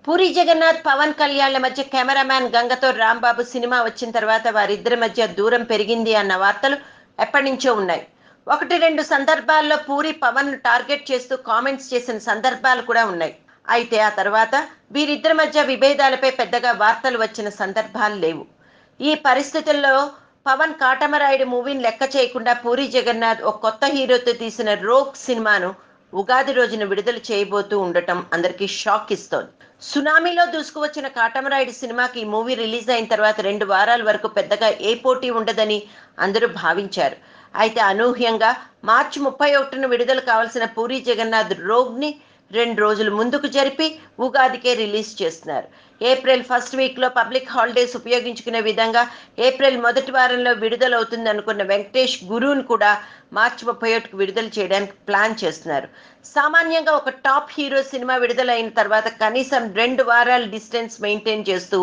పూరి జగన్నాథ్, పవన్ కళ్యాణ్‌ల మధ్య cameraman గంగతో Rambabu cinema వచ్చిన తర్వాత వారిద్దరి మధ్య దూరం పెరిగింది అన్న వార్తలు ఎప్పటినుంచో ఉన్నాయి. 1, 2 సందర్భాల్లో పూరి పవన్‌ను టార్గెట్ చేస్తూ కామెంట్స్ చేసిన సందర్భాలు కూడా ఉన్నాయి. అయితే ఆ తర్వాత వీరిద్దరి మధ్య విభేదాలపై పెద్దగా వార్తలు వచ్చిన సందర్భాలు లేవు. ఈ పరిస్థితుల్లో పవన్ 'కాటమరాయుడు' మూవీని లెక్క చేయకుండా పూరి జగన్నాథ్ ఒక కొత్త హీరోతో తీసిన 'రోగ్' సినిమాను ఉగాది రోజున విడుదల చేయబోతూ ఉండటం అందరికీ షాక్ ఇస్తోంది. సునామీలో దూసుకువచ్చిన 'కాటమరాయుడు' సినిమాకి ఈ మూవీ రిలీజ్ అయిన తర్వాత 2 వారాల వరకు పెద్దగా ఏ పోటీ ఉండదని అందరూ భావించారు. అయితే అనూహ్యంగా మార్చి 31న విడుదల కావాల్సిన పూరి జగన్నాథ్ 'రోగ్'ని 2 రోజులు ముందుకు జరిపి ఉగాదికే రిలీజ్ చేస్తున్నారు. ఏప్రిల్ ఫస్ట్ వీక్‌లో పబ్లిక్ హాలిడేస్ ఉపయోగించుకునే విధంగా ఏప్రిల్ మొదటి వారంలో విడుదలవుతుందనుకున్న 'వెంకటేష్ గురు'ను కూడా మార్చి 31కి విడుదల చేయడానికి ప్లాన్ చేస్తున్నారు. సామాన్యంగా ఒక టాప్ హీరో సినిమా విడుదలైన తర్వాత కనీసం 2 వారాల డిస్టెన్స్ మెయింటైన్ చేస్తూ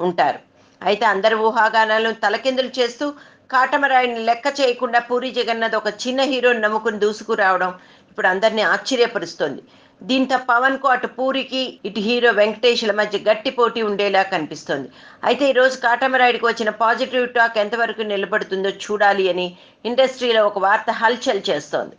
ఉంటారు. అయితే అందరి ఊహాగానాలను తలకిందులు చేస్తూ 'కాటమరాయుడుని' లెక్క చేయకుండా పూరి జగన్నాథ్ ఒక చిన్న హీరోని నమ్ముకుని దూసుకురావడం ఇప్పుడు అందరినీ ఆశ్చర్యపరుస్తోంది. దీంతో పవన్‌కు అటు పూరికి, ఇటు హీరో వెంకటేష్‌ల మధ్య గట్టి పోటీ ఉండేలా కనిపిస్తోంది. అయితే ఈరోజు 'కాటమరాయుడుకి' వచ్చిన పాజిటివ్ టాక్ ఎంతవరకు నిలబడుతుందో చూడాలి అని ఇండస్ట్రీలో ఒక వార్త హల్చల్ చేస్తోంది.